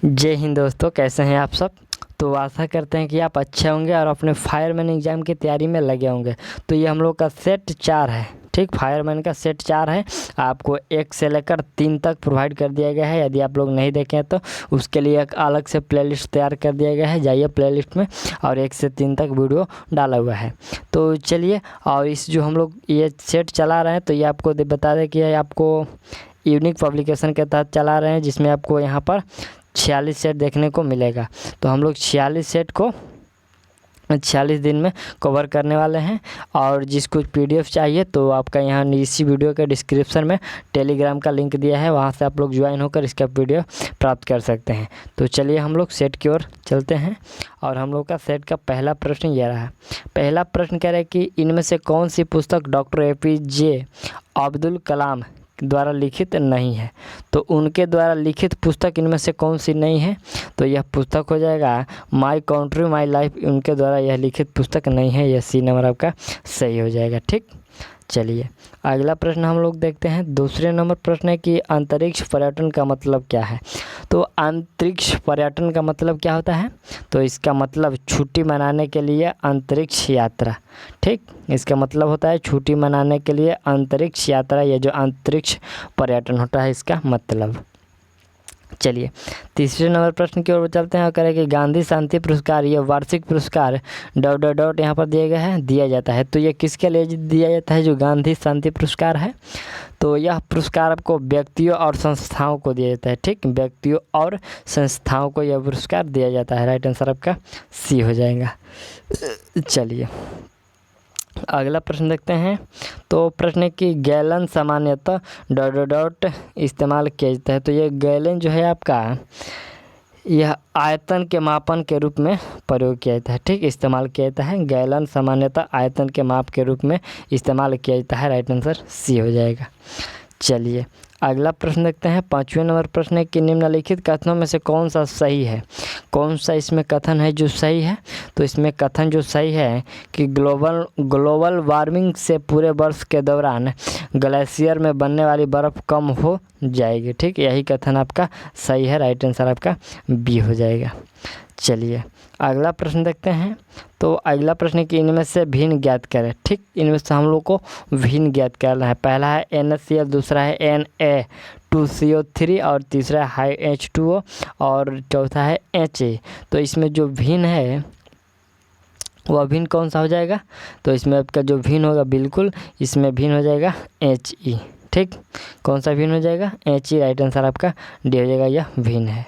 जय हिंद दोस्तों, कैसे हैं आप सब। तो आशा करते हैं कि आप अच्छे होंगे और अपने फायरमैन एग्ज़ाम की तैयारी में लगे होंगे। तो ये हम लोग का सेट 4 है, ठीक। फायरमैन का सेट 4 है। आपको 1 से लेकर 3 तक प्रोवाइड कर दिया गया है। यदि आप लोग नहीं देखें तो उसके लिए एक अलग से प्लेलिस्ट तैयार कर दिया गया है, जाइए प्लेलिस्ट में, और 1 से 3 तक वीडियो डाला हुआ है। तो चलिए, और इस जो हम लोग ये सेट चला रहे हैं तो ये आपको बता दें कि आपको यूनिक पब्लिकेशन के तहत चला रहे हैं, जिसमें आपको यहाँ पर 46 सेट देखने को मिलेगा। तो हम लोग 46 सेट को 46 दिन में कवर करने वाले हैं। और जिसको PDF चाहिए तो आपका यहाँ इसी वीडियो के डिस्क्रिप्शन में टेलीग्राम का लिंक दिया है, वहाँ से आप लोग ज्वाइन होकर इसका PDF प्राप्त कर सकते हैं। तो चलिए हम लोग सेट की ओर चलते हैं। और हम लोग का सेट का पहला प्रश्न ये रहा। पहला प्रश्न कह रहा है कि इनमें से कौन सी पुस्तक डॉक्टर APJ अब्दुल कलाम द्वारा लिखित नहीं है। तो उनके द्वारा लिखित पुस्तक इनमें से कौन सी नहीं है। तो यह पुस्तक हो जाएगा माई कंट्री माई लाइफ। उनके द्वारा यह लिखित पुस्तक नहीं है। यह C नंबर आपका सही हो जाएगा, ठीक। चलिए अगला प्रश्न हम लोग देखते हैं। दूसरे नंबर प्रश्न है कि अंतरिक्ष पर्यटन का मतलब क्या है। तो अंतरिक्ष पर्यटन का मतलब क्या होता है। तो इसका मतलब छुट्टी मनाने के लिए अंतरिक्ष यात्रा, ठीक। इसका मतलब होता है छुट्टी मनाने के लिए अंतरिक्ष यात्रा। ये जो अंतरिक्ष पर्यटन होता है इसका मतलब। चलिए तीसरे नंबर प्रश्न की ओर चलते हैं और करें कि गांधी शांति पुरस्कार, ये वार्षिक पुरस्कार ... यहाँ पर दिया गया है, दिया जाता है। तो ये किसके लिए दिया जाता है, जो गांधी शांति पुरस्कार है। तो यह पुरस्कार आपको व्यक्तियों और संस्थाओं को दिया जाता है, ठीक। व्यक्तियों और संस्थाओं को यह पुरस्कार दिया जाता है। राइट आंसर आपका C हो जाएगा। चलिए अगला प्रश्न देखते हैं। तो प्रश्न है कि गैलन सामान्यतः ... इस्तेमाल किया जाता है। तो ये गैलन जो है आपका, यह आयतन के मापन के रूप में प्रयोग किया जाता है, ठीक। इस्तेमाल किया जाता है। गैलन सामान्यतः आयतन के माप के रूप में इस्तेमाल किया जाता है। राइट आंसर C हो जाएगा। चलिए अगला प्रश्न देखते हैं। 5वें नंबर प्रश्न है कि निम्नलिखित कथनों में से कौन सा सही है। कौन सा इसमें कथन है जो सही है। तो इसमें कथन जो सही है कि ग्लोबल वार्मिंग से पूरे वर्ष के दौरान ग्लेशियर में बनने वाली बर्फ़ कम हो जाएगी, ठीक। यही कथन आपका सही है। राइट आंसर आपका B हो जाएगा। चलिए अगला प्रश्न देखते हैं। तो अगला प्रश्न है कि इनमें से भिन्न ज्ञात करें, ठीक। इनमें से हम लोग को भिन्न ज्ञात करना है। पहला है NaCl, दूसरा है Na2CO3 और तीसरा है H2O और चौथा है Ha। तो इसमें जो भिन्न है वह भिन्न कौन सा हो जाएगा। तो इसमें आपका जो भिन्न होगा, बिल्कुल इसमें भिन्न हो जाएगा He, ठीक। कौन सा भिन्न हो जाएगा, He। राइट आंसर आपका D हो जाएगा, यह भिन्न है।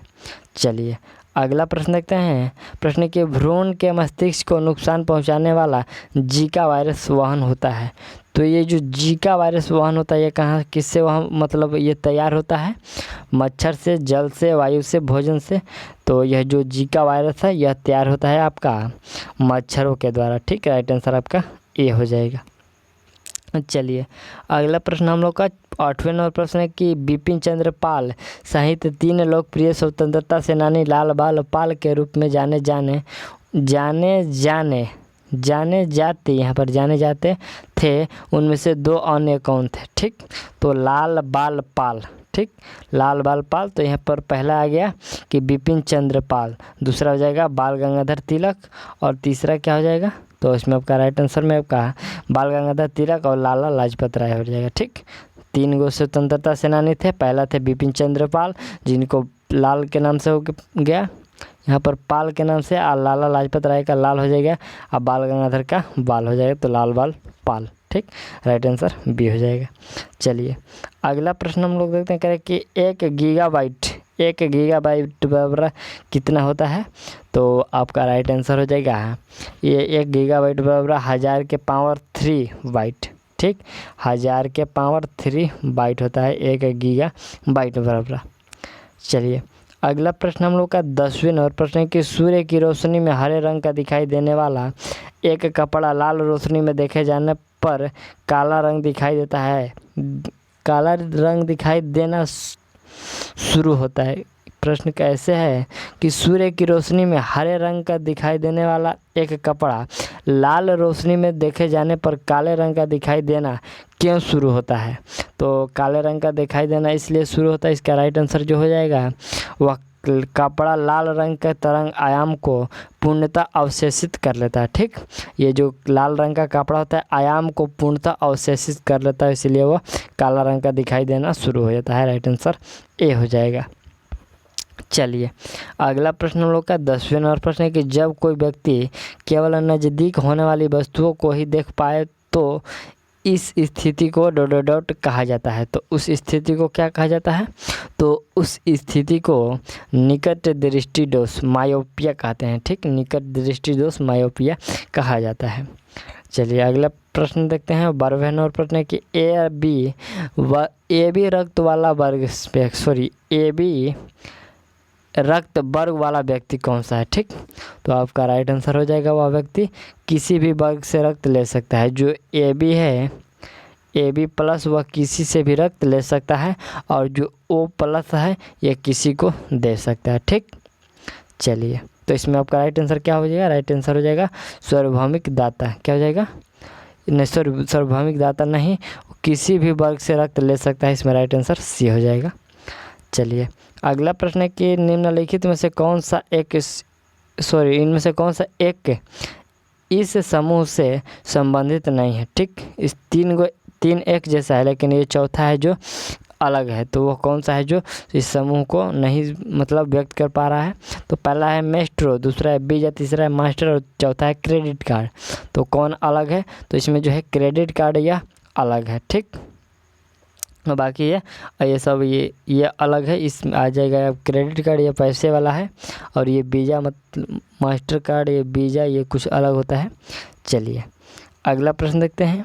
चलिए अगला प्रश्न देखते हैं। प्रश्न के भ्रूण के मस्तिष्क को नुकसान पहुंचाने वाला जीका वायरस वहन होता है। तो ये जो जीका वायरस वहन होता है, ये कहाँ किससे वहन, मतलब ये तैयार होता है मच्छर से, जल से, वायु से, भोजन से। तो यह जो जीका वायरस है यह तैयार होता है आपका मच्छरों के द्वारा, ठीक। राइट आंसर आपका A हो जाएगा। चलिए अगला प्रश्न हम लोग का 8वें नंबर प्रश्न है कि बिपिन चंद्र पाल सहित 3 लोकप्रिय स्वतंत्रता सेनानी लाल बाल पाल के रूप में जाने जाते, यहाँ पर जाने जाते थे। उनमें से 2 अन्य कौन थे, ठीक। तो लाल बाल पाल, ठीक। लाल बाल पाल। तो यहाँ पर पहला आ गया कि बिपिन चंद्र पाल, दूसरा हो जाएगा बाल गंगाधर तिलक और तीसरा क्या हो जाएगा। तो इसमें आपका राइट आंसर में आपका बाल गंगाधर तिलक और लाला लाजपत राय हो जाएगा, ठीक। 3 गो स्वतंत्रता सेनानी थे। पहला थे बिपिन चंद्र पाल, जिनको लाल के नाम से हो गया, यहाँ पर पाल के नाम से, और लाला लाजपत राय का लाल हो जाएगा, और बाल गंगाधर का बाल हो जाएगा। तो लाल बाल पाल, ठीक। राइट आंसर B हो जाएगा। चलिए अगला प्रश्न हम लोग देखते हैं, करें कि 1 गीगाबाइट बराबर कितना होता है। तो आपका राइट आंसर हो जाएगा, ये 1 गीगाबाइट बराबर 1000 के पावर 3 बाइट, ठीक। 1000 के पावर 3 बाइट होता है 1 गीगाबाइट बराबर। चलिए अगला प्रश्न हम लोग का 10वें नंबर प्रश्न है कि सूर्य की रोशनी में हरे रंग का दिखाई देने वाला एक कपड़ा लाल रोशनी में देखे जाने पर काला रंग दिखाई देता है। काला रंग दिखाई देना शुरू होता है। प्रश्न कैसे है कि सूर्य की रोशनी में हरे रंग का दिखाई देने वाला एक कपड़ा लाल रोशनी में देखे जाने पर काले रंग का दिखाई देना क्यों शुरू होता है। तो काले रंग का दिखाई देना इसलिए शुरू होता है, इसका राइट आंसर जो हो जाएगा वह कपड़ा लाल रंग के तरंग आयाम को पूर्णतः अवशेषित कर लेता है। ठीक, ये जो लाल रंग का कपड़ा होता है आयाम को पूर्णतः अवशेषित कर लेता है, इसीलिए वो काला रंग का दिखाई देना शुरू हो जाता है। राइट आंसर ए हो जाएगा। चलिए अगला प्रश्न हम लोग का 10वें नंबर प्रश्न है कि जब कोई व्यक्ति केवल नज़दीक होने वाली वस्तुओं को ही देख पाए तो इस स्थिति को डॉट डॉट डॉट कहा जाता है। तो उस स्थिति को क्या कहा जाता है? तो उस स्थिति को निकट दृष्टि दोष मायोपिया कहते हैं। ठीक, निकट दृष्टि दोष मायोपिया कहा जाता है। चलिए अगला प्रश्न देखते हैं। 12वें नंबर प्रश्न है कि ए बी रक्त वाला वर्ग ए बी रक्त वर्ग वाला व्यक्ति कौन सा है? ठीक, तो आपका राइट आंसर हो जाएगा वह व्यक्ति किसी भी वर्ग से रक्त ले सकता है। जो ए बी है, ए बी प्लस, वह किसी से भी रक्त ले सकता है, और जो ओ प्लस है यह किसी को दे सकता है। ठीक, चलिए तो इसमें आपका राइट आंसर क्या हो जाएगा? राइट आंसर हो जाएगा सार्वभौमिक दाता। क्या हो जाएगा? नहीं, सार्वभौमिक दाता नहीं, किसी भी वर्ग से रक्त ले सकता है। इसमें राइट आंसर सी हो जाएगा। चलिए अगला प्रश्न है कि निम्नलिखित में से कौन सा एक इनमें से कौन सा एक इस समूह से संबंधित नहीं है? ठीक, इस तीन एक जैसा है, लेकिन ये चौथा है जो अलग है। तो वो कौन सा है जो इस समूह को नहीं व्यक्त कर पा रहा है? तो पहला है मेस्ट्रो, दूसरा है बीजा, तीसरा है मास्टर और चौथा है क्रेडिट कार्ड। तो कौन अलग है? तो इसमें जो है क्रेडिट कार्ड यह अलग है। ठीक, बाकी ये सब ये अलग है। इसमें आ जाएगा क्रेडिट कार्ड, ये पैसे वाला है, और ये वीज़ा मास्टर कार्ड, ये वीज़ा, ये कुछ अलग होता है। चलिए अगला प्रश्न देखते हैं।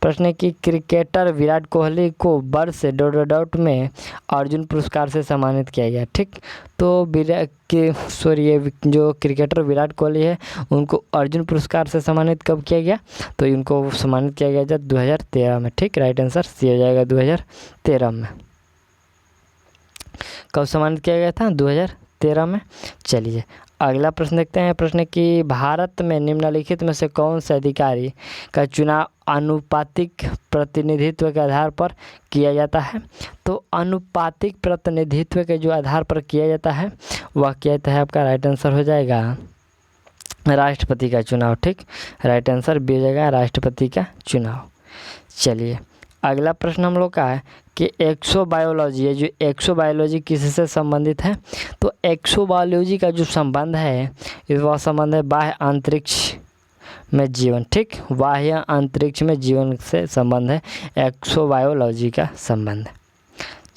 प्रश्न है कि क्रिकेटर विराट कोहली को वर्ष डॉट डॉट डॉट में अर्जुन पुरस्कार से सम्मानित किया गया। ठीक, तो ये जो क्रिकेटर विराट कोहली है उनको अर्जुन पुरस्कार से सम्मानित कब किया गया? तो इनको सम्मानित किया गया था 2013 में। ठीक, राइट आंसर सी हो जाएगा 2013 में। कब सम्मानित किया गया था? 2013 में। चलिए अगला प्रश्न देखते हैं। प्रश्न कि भारत में निम्नलिखित में से कौन से अधिकारी का चुनाव आनुपातिक प्रतिनिधित्व के आधार पर किया जाता है? तो आनुपातिक प्रतिनिधित्व के जो आधार पर किया जाता है वह क्या है? आपका राइट आंसर हो जाएगा राष्ट्रपति का चुनाव। ठीक, राइट आंसर बी हो जाएगा राष्ट्रपति का चुनाव। चलिए अगला प्रश्न हम लोग का है कि एक्सोबायोलॉजी है, जो एक्सोबायोलॉजी किससे संबंधित है? तो एक्सोबायोलॉजी का जो संबंध है वह संबंध है बाह्य अंतरिक्ष में जीवन। ठीक, बाह्य अंतरिक्ष में जीवन से संबंध है एक्सोबायोलॉजी का संबंध।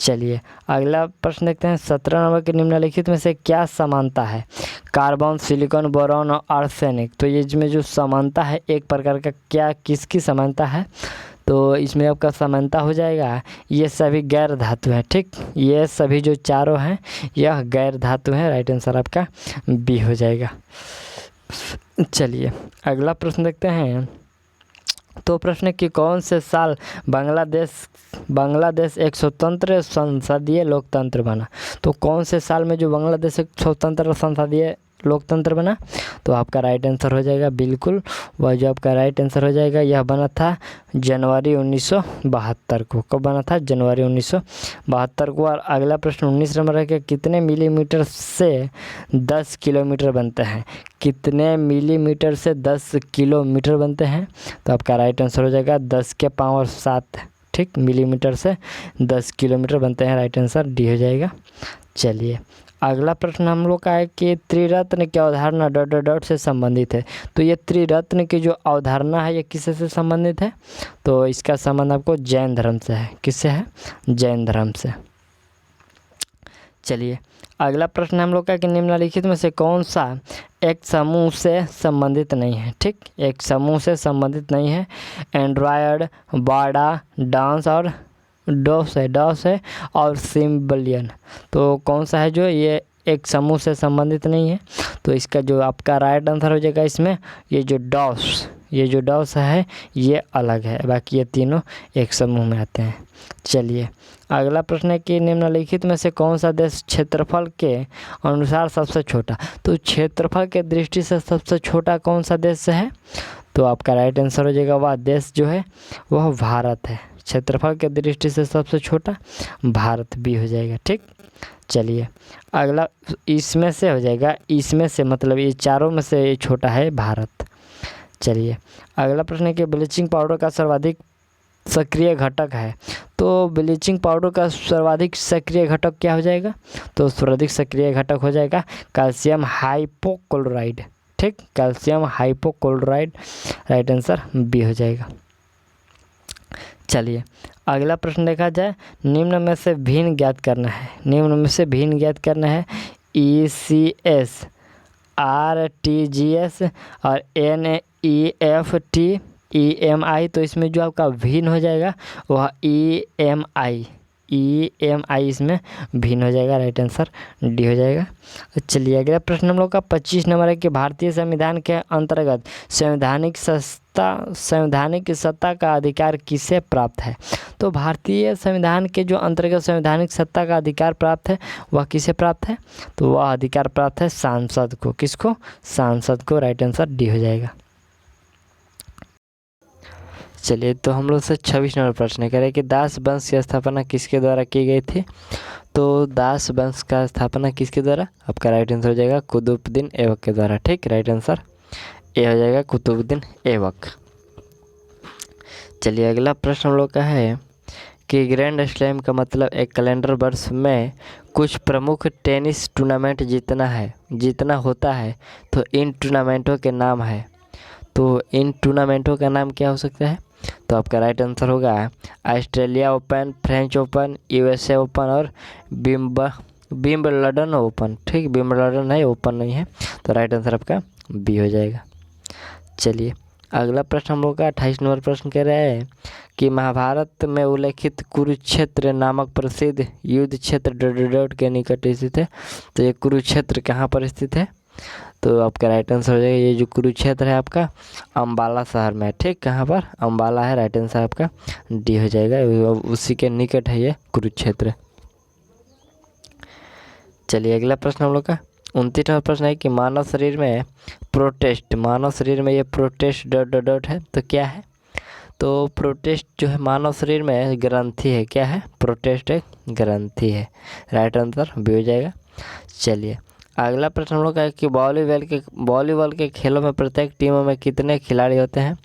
चलिए अगला प्रश्न देखते हैं। 17 नंबर के निम्नलिखित में से क्या समानता है? कार्बन, सिलिकॉन, बोरॉन और आर्सेनिक। तो ये इसमें जो समानता है एक प्रकार का क्या किसकी समानता है? तो इसमें आपका समानता हो जाएगा ये सभी गैर धातु हैं। ठीक, ये सभी जो चारों हैं यह गैर धातु हैं। राइट आंसर आपका बी हो जाएगा। चलिए अगला प्रश्न देखते हैं। तो प्रश्न कि कौन से साल बांग्लादेश एक स्वतंत्र संसदीय लोकतंत्र बना? तो कौन से साल में जो बांग्लादेश एक स्वतंत्र संसदीय लोकतंत्र बना? तो आपका राइट आंसर हो जाएगा बिल्कुल वह जो आपका राइट आंसर हो जाएगा यह बना था जनवरी 1972 को। कब बना था? जनवरी 1972 को। और अगला प्रश्न 19 नंबर है कि कितने मिलीमीटर से 10 किलोमीटर बनते हैं? कितने मिलीमीटर से 10 किलोमीटर बनते हैं? तो आपका राइट आंसर हो जाएगा 10 के पावर 7। ठीक, मिलीमीटर से 10 किलोमीटर बनते हैं। राइट आंसर डी हो जाएगा। चलिए अगला प्रश्न हम लोग का है कि त्रिरत्न की अवधारणा डॉट डॉट डॉट से संबंधित है। तो ये त्रिरत्न की जो अवधारणा है ये किससे से संबंधित है? तो इसका संबंध आपको जैन धर्म से है। किससे है? जैन धर्म से। चलिए अगला प्रश्न हम लोग का कि निम्नलिखित में से कौन सा एक समूह से संबंधित नहीं है? ठीक, एक समूह से संबंधित नहीं है। एंड्रॉयड, बाडा, डांस और डॉस है और सिम्बलियन। तो कौन सा है जो ये एक समूह से संबंधित नहीं है? तो इसका जो आपका राइट आंसर हो जाएगा इसमें ये जो डॉस है ये अलग है, बाकी ये तीनों एक समूह में आते हैं। चलिए अगला प्रश्न है कि निम्नलिखित में से कौन सा देश क्षेत्रफल के अनुसार सबसे छोटा? तो क्षेत्रफल के दृष्टि से सबसे छोटा कौन सा देश है? तो आपका राइट आंसर हो जाएगा वह देश जो है वह भारत है। क्षेत्रफल के दृष्टि से सबसे छोटा भारत भी हो जाएगा। ठीक, चलिए अगला इसमें से हो जाएगा, इसमें से मतलब ये चारों में से ये छोटा है भारत। चलिए अगला प्रश्न है कि ब्लीचिंग पाउडर का सर्वाधिक सक्रिय घटक है। तो ब्लीचिंग पाउडर का सर्वाधिक सक्रिय घटक क्या हो जाएगा? तो सर्वाधिक सक्रिय घटक हो जाएगा कैल्शियम हाइपोक्लोराइड। ठीक, calcium hypochloride right answer b हो जाएगा। चलिए अगला प्रश्न देखा जाए, निम्न में से भिन्न ज्ञात करना है। निम्न में से भिन्न ज्ञात करना है ECS, RTGS और NEFT EMI। तो इसमें जो आपका भिन्न हो जाएगा वह EMI इसमें भिन्न हो जाएगा, राइट आंसर डी हो जाएगा। चलिए अगला प्रश्न हम लोग का 25 नंबर है कि भारतीय संविधान के अंतर्गत संवैधानिक सत्ता का अधिकार किसे प्राप्त है? तो भारतीय संविधान के जो अंतर्गत संवैधानिक सत्ता का अधिकार प्राप्त है वह किसे प्राप्त है? तो वह अधिकार प्राप्त है सांसद को। किसको? सांसद को, राइट आंसर डी हो जाएगा। चलिए तो हम लोग से 26 नंबर प्रश्न करें कि दास वंश की स्थापना किसके द्वारा की गई थी? तो दास वंश का स्थापना किसके द्वारा? आपका राइट आंसर हो जाएगा कुतुबुद्दीन ऐबक के द्वारा। ठीक, राइट आंसर ए हो जाएगा कुतुबुद्दीन ऐबक। चलिए अगला प्रश्न हम लोग का है कि ग्रैंड स्लैम का मतलब एक कैलेंडर वर्ष में कुछ प्रमुख टेनिस टूर्नामेंट जीतना होता है। तो इन टूर्नामेंटों के नाम है। तो इन टूर्नामेंटों का नाम क्या हो सकता है? तो आपका राइट आंसर होगा Australia open, French open, USA open और विंबलडन ओपन। ठीक, विंबलडन है, ओपन नहीं है। तो राइट आंसर आपका बी हो जाएगा। चलिए अगला प्रश्न हम लोग का 28 नंबर प्रश्न कह रहे हैं कि महाभारत में उल्लेखित कुरुक्षेत्र नामक प्रसिद्ध युद्ध क्षेत्र के निकट स्थित है। तो ये कुरुक्षेत्र कहाँ पर स्थित है? तो आपका राइट आंसर हो जाएगा, ये जो कुरुक्षेत्र है आपका अम्बाला शहर में है। ठीक, कहाँ पर? अम्बाला है, राइट आंसर आपका डी हो जाएगा। उसी के निकट है ये कुरुक्षेत्र। चलिए अगला प्रश्न हम लोग का 29 नंबर प्रश्न है कि मानव शरीर में ये प्रोटेस्ट है तो क्या है? तो प्रोटेस्ट जो है मानव शरीर में ग्रंथि है। क्या है? प्रोटेस्ट एक ग्रंथि है, राइट आंसर बी हो जाएगा। चलिए अगला प्रश्न हम लोग का है कि वॉलीबॉल के खेलों में प्रत्येक टीमों में कितने खिलाड़ी होते हैं?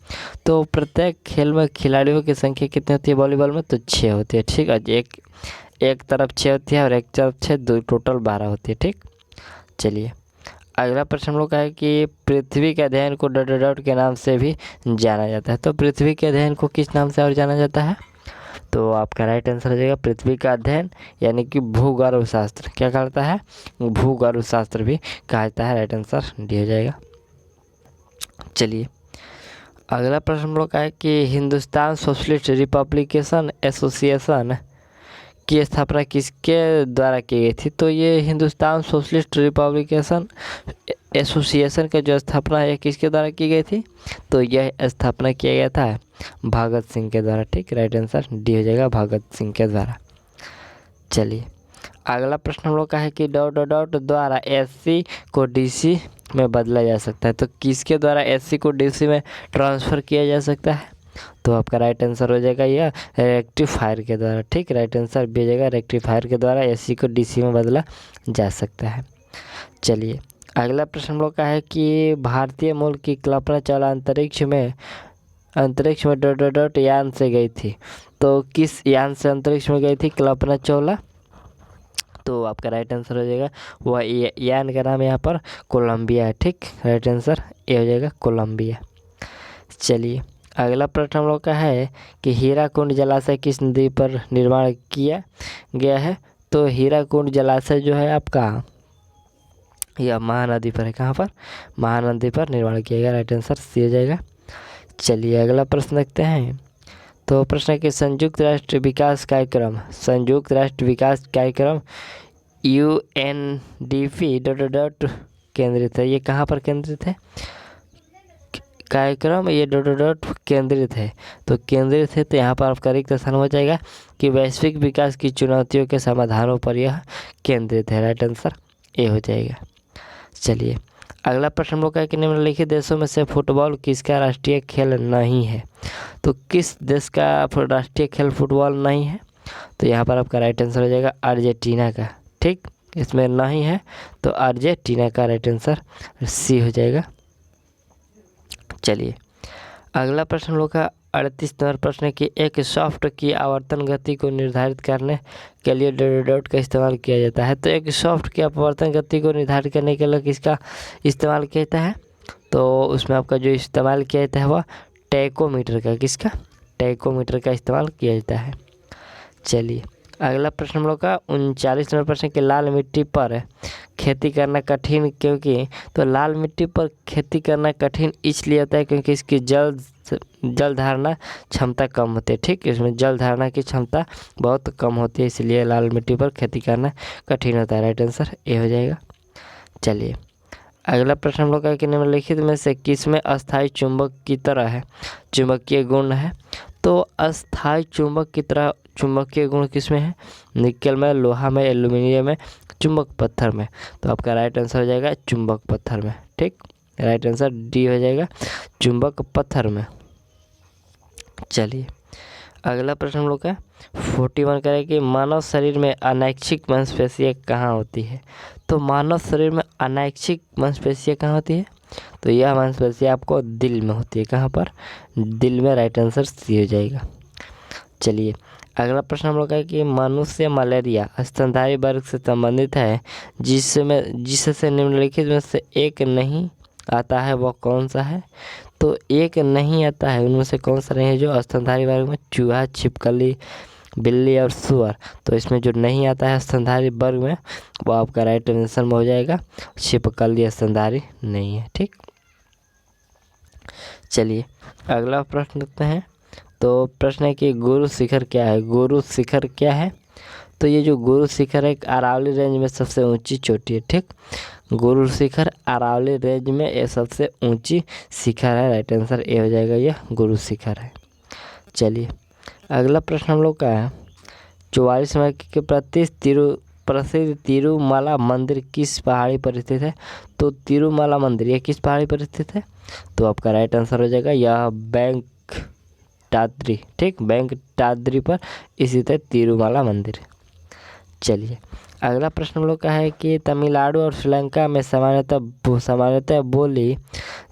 तो प्रत्येक खेल में खिलाड़ियों की संख्या कितनी होती है वॉलीबॉल में? तो 6 होती है। ठीक है, एक तरफ 6 होती है और एक तरफ 6, दो टोटल 12 होती है। ठीक, चलिए अगला प्रश्न हम लोग का है कि पृथ्वी के अध्ययन को के नाम से भी जाना जाता है। तो पृथ्वी के अध्ययन को किस नाम से और जाना जाता है? तो आपका राइट आंसर हो जाएगा पृथ्वी का अध्ययन यानी कि भूगर्भ शास्त्र। क्या कहता है? भूगर्भ शास्त्र भी कहा जाता है, राइट आंसर डी हो जाएगा। चलिए अगला प्रश्न हम लोग का है कि हिंदुस्तान सोशलिस्ट रिपब्लिकेशन एसोसिएशन की स्थापना किसके द्वारा की गई थी? तो ये हिंदुस्तान सोशलिस्ट रिपब्लिकेशन एसोसिएशन का जो स्थापना है किसके द्वारा की गई थी? तो यह स्थापना किया गया था भगत सिंह के द्वारा। ठीक, राइट आंसर डी हो जाएगा, भगत सिंह के द्वारा। चलिए अगला प्रश्न हम लोग का है कि द्वारा SC को DC में बदला जा सकता है। तो किसके द्वारा SC को DC में ट्रांसफ़र किया जा सकता है? तो आपका राइट आंसर हो जाएगा यह रेक्टिफायर के द्वारा। ठीक, राइट आंसर बी हो जाएगा, रेक्टिफायर के द्वारा SC को DC में बदला जा सकता है। चलिए अगला प्रश्न हम लोग का है कि भारतीय मूल की कल्पना चावला अंतरिक्ष में यान से गई थी। तो किस यान से अंतरिक्ष में गई थी कल्पना चावला? तो आपका राइट आंसर हो जाएगा वह यान का नाम यहाँ पर कोलंबिया है। ठीक, राइट आंसर ए हो जाएगा कोलंबिया। चलिए अगला प्रश्न हम लोग का है कि हीराकुंड जलाशय किस नदी पर निर्माण किया गया है? तो हीराकुंड जलाशय जो है आपका यह महानदी पर है। कहाँ पर? महानदी पर निर्माण किया गया, राइट आंसर सी हो जाएगा। चलिए अगला प्रश्न देखते हैं। तो प्रश्न है कि संयुक्त राष्ट्र विकास कार्यक्रम UNDP केंद्रित है। ये कहाँ पर केंद्रित है कार्यक्रम? ये केंद्रित है। तो केंद्रित है तो यहाँ पर आपका रिक्त स्थान हो जाएगा कि वैश्विक विकास की चुनौतियों के समाधानों पर यह केंद्रित है, राइट आंसर ए हो जाएगा। चलिए अगला प्रश्न हम लोग का है कि निम्नलिखित देशों में से फुटबॉल किसका राष्ट्रीय खेल नहीं है? तो किस देश का राष्ट्रीय खेल फुटबॉल नहीं है? तो यहाँ पर आपका राइट आंसर हो जाएगा अर्जेंटीना का। ठीक, इसमें नहीं है तो अर्जेंटीना का राइट आंसर सी हो जाएगा। चलिए अगला प्रश्न हम लोग का 38 नंबर प्रश्न है कि एक सॉफ्ट की आवर्तन गति को निर्धारित करने के लिए डॉट का इस्तेमाल किया जाता है। तो एक सॉफ्ट की आवर्तन गति को निर्धारित करने के लिए किसका इस्तेमाल किया जाता है? तो उसमें आपका जो इस्तेमाल किया जाता है वह टैकोमीटर का, किसका? टैकोमीटर का इस्तेमाल किया जाता है। चलिए अगला प्रश्न हम लोग का 39 नंबर प्रश्न कि लाल मिट्टी पर खेती करना कठिन क्योंकि, तो लाल मिट्टी पर खेती करना कठिन इसलिए होता है क्योंकि इसकी जल धारणा क्षमता कम होती है। ठीक, इसमें जल धारणा की क्षमता बहुत कम होती है, इसलिए लाल मिट्टी पर खेती करना कठिन होता है। राइट आंसर ए हो जाएगा। चलिए अगला प्रश्न हम लोग का कि निम्नलिखित में से किसमें अस्थायी चुंबक की तरह है चुंबकीय गुण है? तो अस्थायी चुंबक की तरह चुंबकीय गुण किसमें है? निकल में, लोहा में, एल्यूमिनियम में, चुंबक पत्थर में। तो आपका राइट आंसर हो जाएगा चुंबक पत्थर में। ठीक, राइट आंसर डी हो जाएगा चुंबक पत्थर में। चलिए अगला प्रश्न हम लोग का 41 करें कि मानव शरीर में अनैच्छिक मांसपेशियाँ कहाँ होती है? तो मानव शरीर में अनैच्छिक मांसपेशियाँ कहाँ होती है? तो यह मांसपेशियाँ आपको दिल में होती है। कहाँ पर? दिल में। राइट आंसर सी हो जाएगा। चलिए अगला प्रश्न हम लोग का है कि मनुष्य मलेरिया स्तनधारी वर्ग से संबंधित है जिससे निम्नलिखित में से एक नहीं आता है, वह कौन सा है? तो एक नहीं आता है उनमें से कौन सा नहीं है जो स्तनधारी वर्ग में? चूहा, छिपकली, बिल्ली और सुअर। तो इसमें जो नहीं आता है स्तनधारी वर्ग में वो आपका राइट आंसर में हो जाएगा छिपकली स्तनधारी नहीं है। ठीक, चलिए अगला प्रश्न देखते हैं। तो प्रश्न है कि गुरु शिखर क्या है? गुरु शिखर क्या है? तो ये जो गुरु शिखर है एक अरावली रेंज में सबसे ऊंची चोटी है। ठीक, गुरु शिखर अरावली रेंज में ये सबसे ऊंची शिखर है। राइट आंसर ए हो जाएगा, यह गुरु शिखर है। चलिए अगला प्रश्न हम लोग का है 44 नंबर के प्रसिद्ध तिरुमाला मंदिर किस पहाड़ी पर स्थित है? तो तिरुमाला मंदिर यह किस पहाड़ी पर स्थित है? तो आपका राइट आंसर हो जाएगा यह वेंकटाद्रि। ठीक, वेंकटाद्रि पर स्थित है तिरुमाला मंदिर। चलिए अगला प्रश्न हम लोग का है कि तमिलनाडु और श्रीलंका में सामान्यतः बोली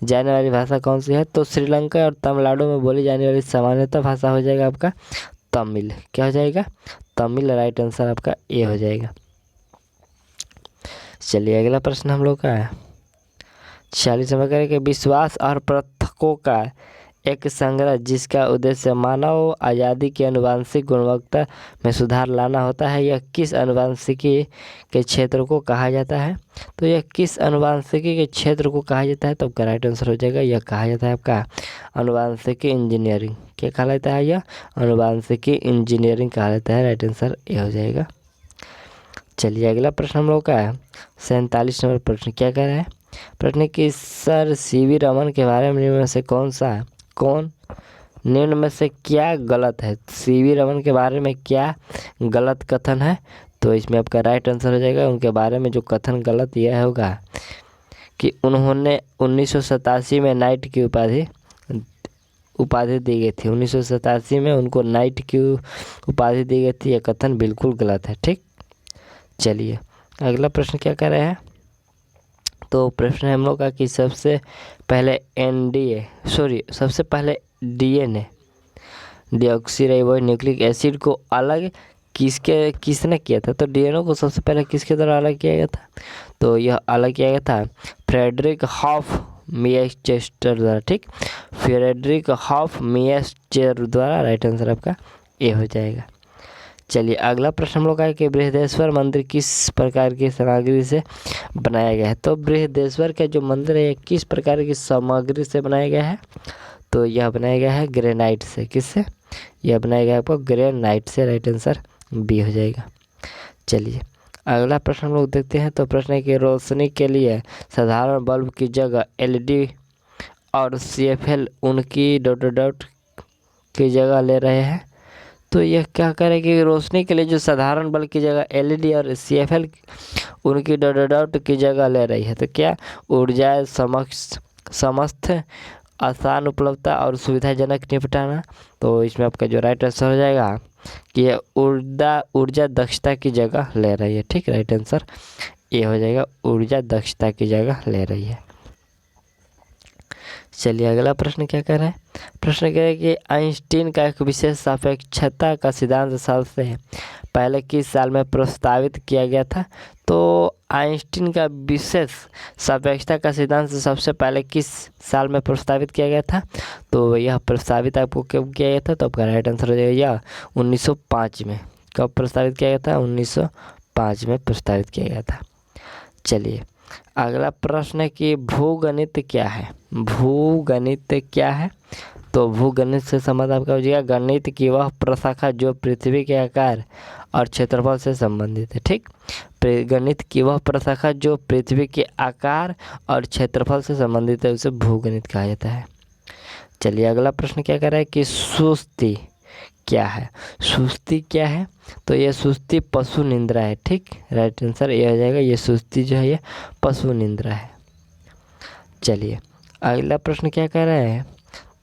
जाने वाली भाषा कौन सी है? तो श्रीलंका और तमिलनाडु में बोली जाने वाली सामान्यतः भाषा हो जाएगा आपका तमिल। क्या हो जाएगा? तमिल। राइट आंसर आपका ए हो जाएगा। चलिए अगला प्रश्न हम लोग का है 46 नंबर का कि विश्वास और प्रथकों का एक संग्रह जिसका उद्देश्य मानव आज़ादी की आनुवंशिक गुणवत्ता में सुधार लाना होता है, यह किस आनुवंशिकी के क्षेत्र को कहा जाता है? तो यह किस आनुवंशिकी के क्षेत्र को कहा जाता है? तो आपका राइट आंसर हो जाएगा यह कहा जाता है आपका आनुवंशिकी इंजीनियरिंग। क्या कहा जाता है? यह आनुवंशिकी इंजीनियरिंग कहा जाता है। राइट आंसर ए हो जाएगा। चलिए अगला प्रश्न हम लोग का है 47 नंबर प्रश्न। क्या कह रहा है? प्रश्न कि सर सीवी रमन के बारे में निम्न में से निम्न में से क्या गलत है? सीवी रमन के बारे में क्या गलत कथन है? तो इसमें आपका राइट आंसर हो जाएगा उनके बारे में जो कथन गलत यह होगा कि उन्होंने 1987 में नाइट की उपाधि दी गई थी। 1987 में उनको नाइट की उपाधि दी गई थी, यह कथन बिल्कुल गलत है। ठीक, चलिए अगला प्रश्न क्या कर रहे हैं? तो प्रश्न है हम लोग का कि सबसे पहले डीएनए डीऑक्सीराइबो न्यूक्लिक एसिड को अलग किसने किया था? तो डीएनए को सबसे पहले किसके द्वारा अलग किया गया था? तो यह अलग किया गया था फ्रेडरिक हॉफ मियेस्चर द्वारा। ठीक, फ्रेडरिक हॉफ मियेस्चर द्वारा। राइट आंसर आपका ए हो जाएगा। चलिए अगला प्रश्न हम लोग का है कि बृहदेश्वर मंदिर किस प्रकार की सामग्री से बनाया गया है? तो बृहदेश्वर का जो मंदिर है किस प्रकार की सामग्री से बनाया गया है? तो यह बनाया गया है ग्रेनाइट से। किससे? यह बनाया गया आपको ग्रेनाइट से। राइट आंसर बी हो जाएगा। चलिए अगला प्रश्न हम लोग देखते हैं। तो प्रश्न है कि रोशनी के लिए साधारण बल्ब की जगह एलईडी और सीएफएल उनकी डॉट की जगह ले रहे हैं। तो यह क्या करे कि रोशनी के लिए जो साधारण बल्ब की जगह एलईडी और सीएफएल उनकी डॉट की जगह ले रही है। तो क्या? ऊर्जा समस्त आसान उपलब्धता और सुविधाजनक निपटाना। तो इसमें आपका जो राइट आंसर हो जाएगा कि ये ऊर्जा दक्षता की जगह ले रही है। ठीक, राइट आंसर ये हो जाएगा, ऊर्जा दक्षता की जगह ले रही है। चलिए अगला प्रश्न क्या कह रहा है। प्रश्न कह रहा है कि आइंस्टीन का एक विशेष सापेक्षता का सिद्धांत सबसे पहले किस साल में प्रस्तावित किया गया था। तो आइंस्टीन का विशेष सापेक्षता का सिद्धांत सबसे पहले किस साल में प्रस्तावित किया गया था। तो यह प्रस्तावित आपको कब किया गया था, तो आपका राइट आंसर हो जाएगा यह 1905 में। कब प्रस्तावित किया गया था, 1905 में प्रस्तावित किया गया था। चलिए अगला प्रश्न है कि भूगणित क्या है। भूगणित क्या है, तो भूगणित से संबंध आपका हो जाएगा गणित की वह प्रशाखा जो पृथ्वी के आकार और क्षेत्रफल से संबंधित है। ठीक, गणित की वह प्रशाखा जो पृथ्वी के आकार और क्षेत्रफल से संबंधित है, उसे भूगणित कहा जाता है। चलिए अगला प्रश्न क्या कर रहा है कि सुस्ती क्या है। सुस्ती क्या है, तो ये सुस्ती पशु निंद्रा है। ठीक, राइट आंसर ये हो जाएगा, ये सुस्ती जो है ये पशु निंद्रा है। चलिए अगला प्रश्न क्या कह रहा है,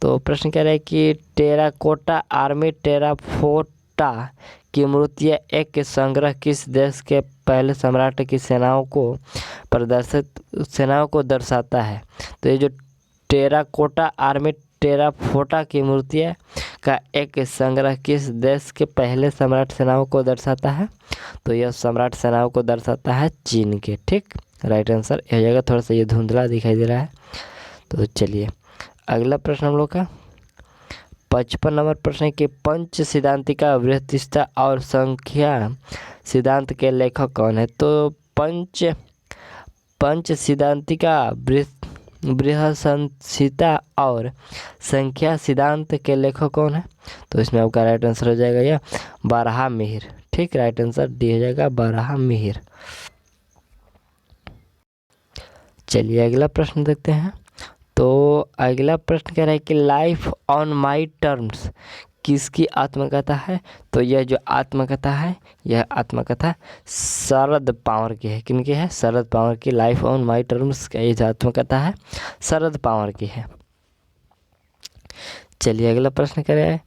तो प्रश्न कह रहा है कि टेराकोटा आर्मी टेराफोटा की मूर्तियाँ एक संग्रह किस देश के पहले सम्राट की सेनाओं को दर्शाता है। तो ये जो टेराकोटा आर्मी टेराफोटा की मूर्तियाँ का एक संग्रह किस देश के पहले सम्राट सेनाओं को दर्शाता है। तो यह सम्राट सेनाओं को दर्शाता है चीन के। ठीक, राइट आंसर हो जाएगा, थोड़ा सा ये धुंधला दिखाई दे रहा है। तो चलिए अगला प्रश्न हम लोग का 55 नंबर प्रश्न है कि पंच सिद्धांतिका बृहत्तरता और संख्या सिद्धांत के लेखक कौन है। तो पंच सिद्धांतिका बृहत्तरता और संख्या सिद्धांत के लेखक कौन है। तो इसमें आपका राइट आंसर हो जाएगा यह बारहमीर। ठीक, राइट आंसर डी हो जाएगा बारहमीर। चलिए अगला प्रश्न देखते हैं। तो अगला प्रश्न कह रहा है कि लाइफ ऑन माई टर्म्स किसकी आत्मकथा है। तो यह जो आत्मकथा है, यह आत्मकथा शरद पवार की है। किनकी है, शरद पवार की। लाइफ ऑन माई टर्म्स का ये जो आत्मकथा है शरद पवार की है। चलिए अगला प्रश्न कह रहा है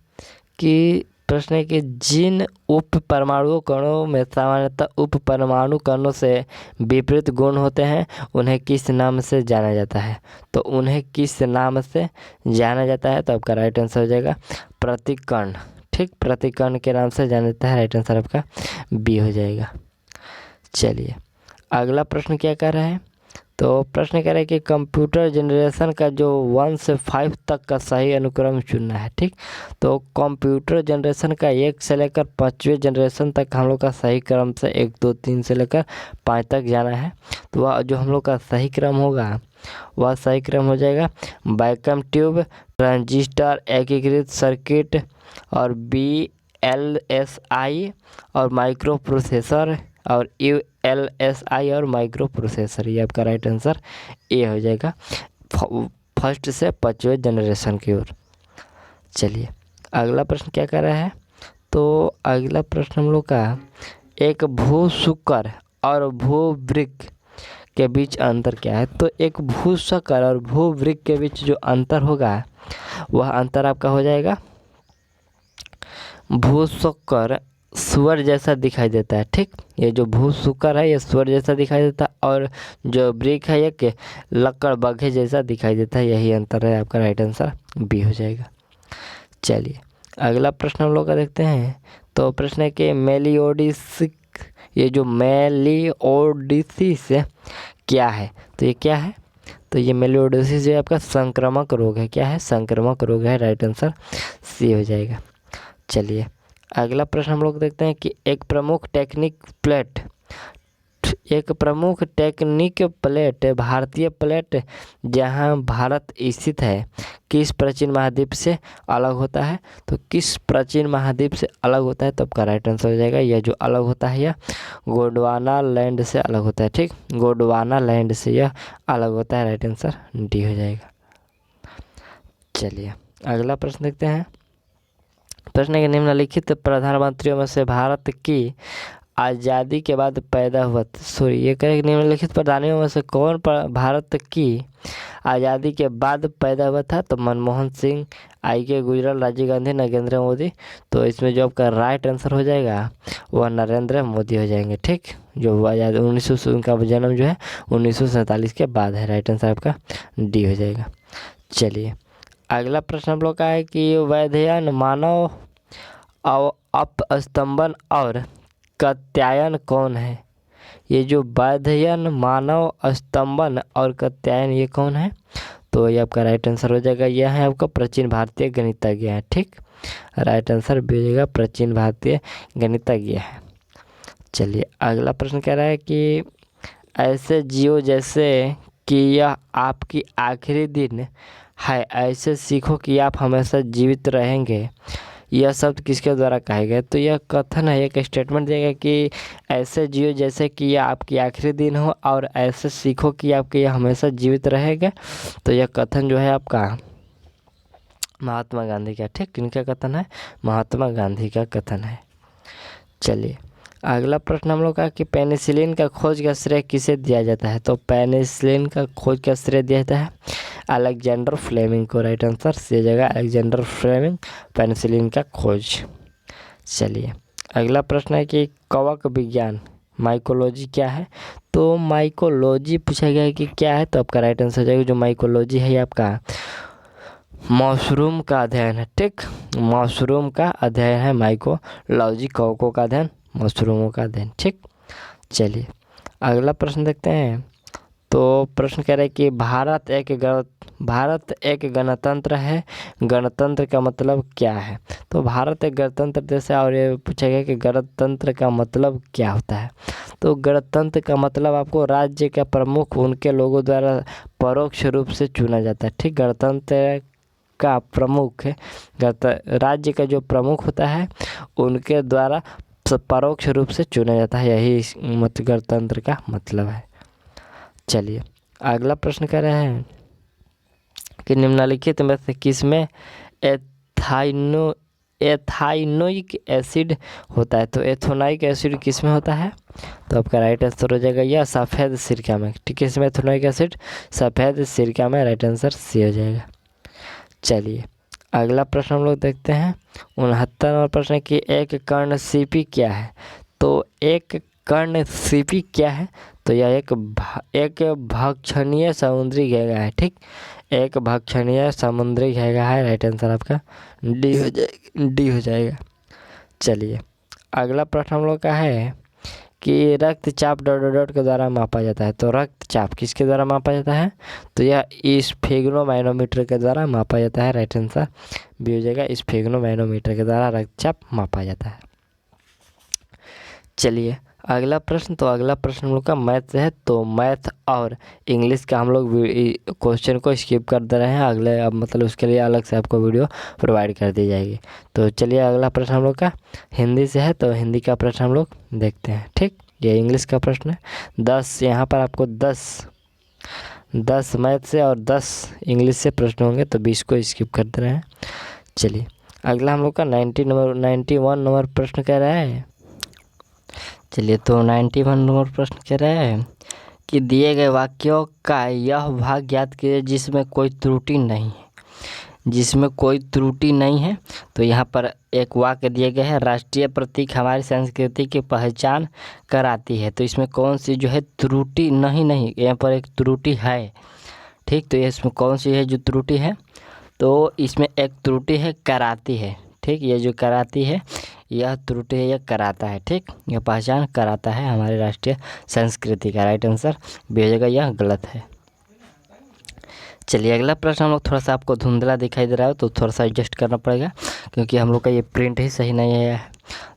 कि प्रश्न है कि जिन उप परमाणु कणों में सामान्यतः उप परमाणु कणों से विपरीत गुण होते हैं उन्हें किस नाम से जाना जाता है। तो उन्हें किस नाम से जाना जाता है, तो आपका राइट आंसर हो जाएगा प्रतिकण। ठीक, प्रतिकण के नाम से जाना जाता है, राइट आंसर आपका बी हो जाएगा। चलिए अगला प्रश्न क्या कह रहा है, तो प्रश्न कह रहा है कि कंप्यूटर जनरेशन का जो 1 से 5 तक का सही अनुक्रम चुनना है। ठीक, तो कंप्यूटर जनरेशन का 1 से लेकर 5वें जनरेशन तक हम लोग का सही क्रम से 1 2 3 से लेकर 5 तक जाना है। तो वह जो हम लोग का सही क्रम होगा वह सही क्रम हो जाएगा वैक्यूम ट्यूब, ट्रांजिस्टर, एकीकृत सर्किट और VLSI और माइक्रो प्रोसेसर और ULSI और माइक्रो प्रोसेसर। ये आपका राइट आंसर ए हो जाएगा, फर्स्ट से 5वें जनरेशन की ओर। चलिए अगला प्रश्न क्या कर रहा है, तो अगला प्रश्न हम लोग का एक भूशुकर और भूवृक्क के बीच अंतर क्या है। तो एक भूशुकर और भूवृक्क के बीच जो अंतर होगा वह अंतर आपका हो जाएगा, भूशुकर सूअर जैसा दिखाई देता है। ठीक, ये जो भूशुकर है ये सूअर जैसा दिखाई देता है और जो वृक्क है ये लक्कड़ बघे जैसा दिखाई देता है। यही अंतर है, आपका राइट आंसर बी हो जाएगा। चलिए अगला प्रश्न हम लोग का देखते हैं। तो प्रश्न है कि मेलिओडोसिस, ये जो मेलिओडोसिस क्या है। तो ये क्या है, तो ये मेलिओडोसिस जो है आपका संक्रामक रोग है। क्या है, संक्रामक रोग है, राइट आंसर सी हो जाएगा। चलिए अगला प्रश्न हम लोग देखते हैं कि एक प्रमुख टेक्निक प्लेट भारतीय प्लेट जहां भारत स्थित है किस प्राचीन महाद्वीप से अलग होता है। तो किस प्राचीन महाद्वीप से अलग होता है, तो आपका राइट आंसर हो जाएगा यह जो अलग होता है यह गोंडवाना लैंड से अलग होता है। ठीक, गोंडवाना लैंड से यह अलग होता है, राइट आंसर डी हो जाएगा। चलिए अगला प्रश्न देखते हैं। प्रश्न के निम्नलिखित प्रधानमंत्रियों में से भारत की आज़ादी के बाद पैदा हुआ सॉरी ये कहे निम्नलिखित प्रधानियों में से कौन भारत की आज़ादी के बाद पैदा हुआ था? तो मनमोहन सिंह, I.K. गुजराल, राजीव गांधी, नरेंद्र मोदी। तो इसमें जो आपका राइट आंसर हो जाएगा वह नरेंद्र मोदी हो जाएंगे। ठीक, जो आज़ाद 1900 उनका जन्म जो है 1947 के बाद है। राइट आंसर आपका डी हो जाएगा। चलिए अगला प्रश्न हम लोग का है कि वैधयन, मानव अपस्तंभन और कात्यायन कौन है? ये जो वैधयन, मानव स्तंभन और कात्यायन ये कौन है? तो ये आपका राइट आंसर हो जाएगा, यह है आपका प्राचीन भारतीय गणितज्ञ है। ठीक, राइट आंसर भी हो जाएगा प्राचीन भारतीय गणितज्ञ है। चलिए अगला प्रश्न कह रहा है कि ऐसे जियो जैसे कि यह आपकी आखिरी दिन है, ऐसे सीखो कि आप हमेशा जीवित रहेंगे, यह शब्द किसके द्वारा कहे गए? तो यह कथन है, एक स्टेटमेंट देगा कि ऐसे जियो जैसे कि यह आपकी आखिरी दिन हो और ऐसे सीखो कि आपके यह हमेशा जीवित रहेगा। तो यह कथन जो है आपका महात्मा गांधी का। ठीक, किनका कथन है? महात्मा गांधी का कथन है। चलिए अगला प्रश्न हम लोग का कि पेनिसिलिन का खोज का श्रेय किसे दिया जाता है? तो पेनिसिलिन का खोज का श्रेय दिया जाता है अलेक्जेंडर फ्लेमिंग को। राइट आंसर सी जगह अलेक्जेंडर फ्लेमिंग, पेनिसिलिन का खोज। चलिए अगला प्रश्न है कि कवक विज्ञान माइकोलॉजी क्या है? तो माइकोलॉजी पूछा गया है कि क्या है, तो आपका राइट आंसर हो जाएगा जो माइकोलॉजी है ये आपका मशरूम का अध्ययन है। ठीक, मशरूम का अध्ययन है माइकोलॉजी, कवकों का अध्ययन, मशरूमों का अध्ययन। ठीक, चलिए अगला प्रश्न देखते हैं। तो प्रश्न कह रहे हैं कि भारत एक गणतंत्र है, गणतंत्र का मतलब क्या है? तो भारत एक गणतंत्र देश है और ये पूछा गया कि गणतंत्र का मतलब क्या होता है? तो गणतंत्र का मतलब आपको राज्य का प्रमुख उनके लोगों द्वारा परोक्ष रूप से चुना जाता है। ठीक, गणतंत्र का प्रमुख है, राज्य का जो प्रमुख होता है उनके द्वारा परोक्ष रूप से चुना जाता है, यही गणतंत्र का मतलब है। चलिए अगला प्रश्न कह रहे हैं कि निम्नलिखित में से किसमें एथाइनोइक एसिड होता है? तो एथोनाइक एसिड किसमें होता है? तो आपका राइट आंसर हो जाएगा यह सफ़ेद सिरका में। ठीक है, इसमें एथोनाइक एसिड सफ़ेद सिरका में। राइट आंसर सी हो जाएगा। चलिए अगला प्रश्न हम लोग देखते हैं 69वां प्रश्न कि एक कर्णसिपी क्या है? तो एक कर्णसिपी क्या है? तो यह एक भक्षणीय समुद्री घेंघा है। ठीक, एक भक्षणीय समुद्री घेंघा है। राइट आंसर आपका डी हो जाएगा। चलिए अगला प्रश्न हम लोग का है कि रक्तचाप डॉट के द्वारा मापा जाता है। तो रक्तचाप किसके द्वारा मापा जाता है? तो यह स्फेग्नोमैनोमीटर के द्वारा मापा जाता है। राइट आंसर भी हो जाएगा, स्फेग्नोमैनोमीटर के द्वारा रक्तचाप मापा जाता है। चलिए अगला प्रश्न, तो अगला प्रश्न हम लोग का मैथ से है। तो मैथ और इंग्लिश का हम लोग क्वेश्चन को स्किप कर दे रहे हैं, अगले अब मतलब उसके लिए अलग से आपको वीडियो प्रोवाइड कर दी जाएगी। तो चलिए अगला प्रश्न हम लोग का हिंदी से है। तो हिंदी का प्रश्न हम लोग देखते हैं। ठीक, ये इंग्लिश का प्रश्न है। 10 यहाँ पर आपको 10 मैथ से और 10 इंग्लिश से प्रश्न होंगे, तो 20 को स्किप कर दे रहे हैं। चलिए अगला हम लोग का 91 नंबर प्रश्न कह रहा है। चलिए तो 91 नंबर प्रश्न कह रहा है कि दिए गए वाक्यों का यह भाग ज्ञात कीजिए जिसमें कोई त्रुटि नहीं है। जिसमें कोई त्रुटि नहीं है, तो यहाँ पर एक वाक्य दिए गए हैं, राष्ट्रीय प्रतीक हमारी संस्कृति की पहचान कराती है। तो इसमें कौन सी जो है त्रुटि नहीं, यहाँ पर एक त्रुटि है। ठीक, तो इसमें कौन सी है जो त्रुटि है? तो इसमें एक त्रुटि है कराती है। ठीक, ये जो कराती है यह त्रुटि है, यह कराता है। ठीक, यह पहचान कराता है हमारी राष्ट्रीय संस्कृति का। राइट आंसर भी हो जाएगा, यह गलत है। चलिए अगला प्रश्न हम लोग थोड़ा सा आपको धुंधला दिखाई दे रहा है, तो थोड़ा सा एडजस्ट करना पड़ेगा क्योंकि हम लोग का ये प्रिंट ही सही नहीं है।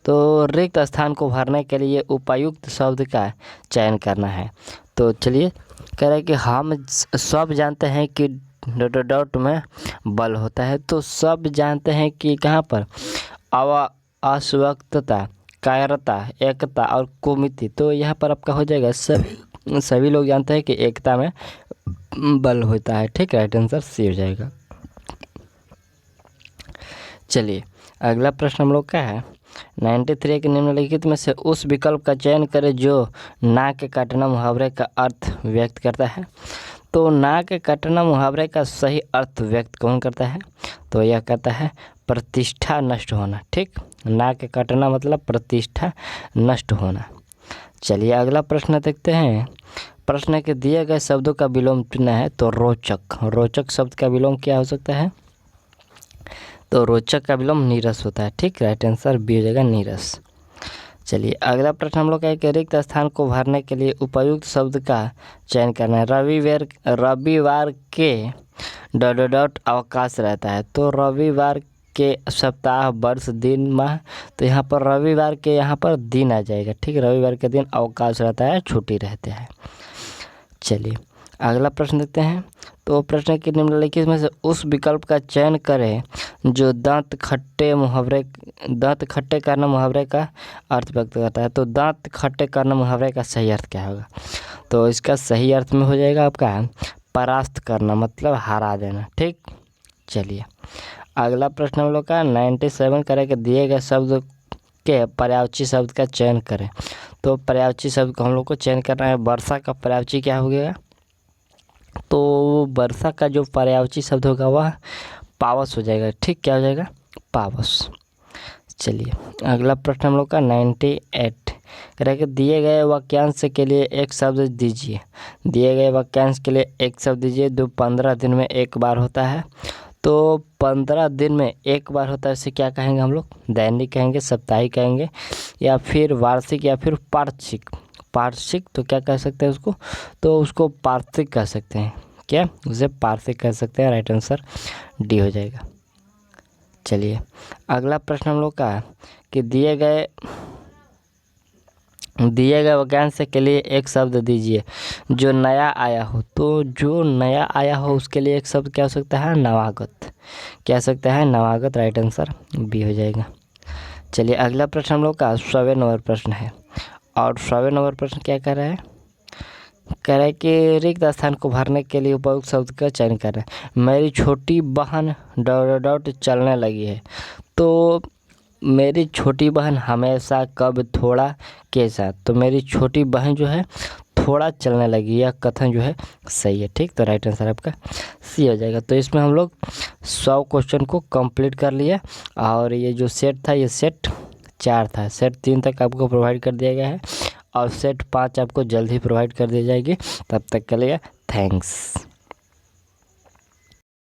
तो रिक्त स्थान को भरने के लिए उपयुक्त शब्द का चयन करना है। तो चलिए कह रहे हैं कि हम सब जानते हैं कि डॉट में बल होता है। तो सब जानते हैं कि कहाँ पर अस्वक्तता, कायरता, एकता और कुमिति। तो यहाँ पर आपका हो जाएगा सभी लोग जानते हैं कि एकता में बल होता है। ठीक, राइट आंसर सी हो जाएगा। चलिए अगला प्रश्न हम लोग का है 93 के निम्नलिखित में से उस विकल्प का चयन करें जो ना के काटना मुहावरे का अर्थ व्यक्त करता है। तो ना के काटना मुहावरे का सही अर्थ व्यक्त कौन करता है? तो यह कहता है प्रतिष्ठा नष्ट होना। ठीक, ना के काटना मतलब प्रतिष्ठा नष्ट होना। चलिए अगला प्रश्न देखते हैं। प्रश्न के दिए गए शब्दों का विलोम चुनना है। तो रोचक, रोचक शब्द का विलोम क्या हो सकता है? तो रोचक का विलोम नीरस होता है। ठीक, राइट आंसर बी हो जाएगा नीरस। चलिए अगला प्रश्न हम लोग का एक रिक्त स्थान को भरने के लिए उपयुक्त शब्द का चयन करना है। रविवार के डॉट अवकाश रहता है। तो रविवार के सप्ताह वर्ष दिन माह, तो यहाँ पर रविवार के यहाँ पर दिन आ जाएगा। ठीक, रविवार के दिन अवकाश रहता है, छुट्टी रहते हैं। चलिए अगला प्रश्न देखते हैं। तो प्रश्न के निम्नलिखित में से उस विकल्प का चयन करें जो दांत खट्टे करना मुहावरे का अर्थ व्यक्त करता है। तो दांत खट्टे करना मुहावरे का सही अर्थ क्या होगा? तो इसका सही अर्थ में हो जाएगा आपका परास्त करना, मतलब हरा देना। ठीक, चलिए अगला प्रश्न हम लोग का 97 करें कि दिए गए शब्द के पर्यायवाची शब्द का चयन करें। तो पर्यायवाची शब्द को हम लोग को चयन करना है। वर्षा का पर्यायवाची क्या हो गया? तो वर्षा का जो पर्यायवाची शब्द होगा वह पावस हो जाएगा। ठीक, क्या हो जाएगा? पावस। चलिए अगला प्रश्न हम लोग का 98 करेंगे। दिए गए वाक्यांश के लिए एक शब्द दीजिए। दिए गए वाक्यांश के लिए एक शब्द दीजिए जो 15 दिन में एक बार होता है। तो 15 दिन में एक बार होता है, इसे क्या कहेंगे हम लोग? दैनिक कहेंगे, साप्ताहिक कहेंगे, या फिर वार्षिक, या फिर पार्षिक। पार्षिक तो क्या कह सकते हैं उसको? तो उसको पार्षिक कह सकते हैं। क्या? उसे पार्षिक कह सकते हैं। राइट आंसर डी हो जाएगा। चलिए अगला प्रश्न हम लोग का कि दिए गए वाक्यांश के लिए एक शब्द दीजिए जो नया आया हो। तो जो नया आया हो उसके लिए एक शब्द क्या हो सकता है? नवागत। क्या हो सकता है? नवागत। राइट आंसर बी हो जाएगा। चलिए अगला प्रश्न हम लोग का 100वें नंबर प्रश्न है। और 100वें नंबर प्रश्न क्या कह रहा है? कह रहा है कि रिक्त स्थान को भरने के लिए उपयुक्त शब्द का चयन कर रहे हैं। मेरी छोटी बहन डॉट चलने लगी है। तो मेरी छोटी बहन हमेशा, कब, थोड़ा, के साथ। तो मेरी छोटी बहन जो है थोड़ा चलने लगी, यह कथन जो है सही है। ठीक, तो राइट आंसर आपका सी हो जाएगा। तो इसमें हम लोग 100 क्वेश्चन को कंप्लीट कर लिया। और ये जो सेट था ये सेट 4 था। सेट 3 तक आपको प्रोवाइड कर दिया गया है और सेट 5 आपको जल्द ही प्रोवाइड कर दी जाएगी। तब तक के लिए थैंक्स।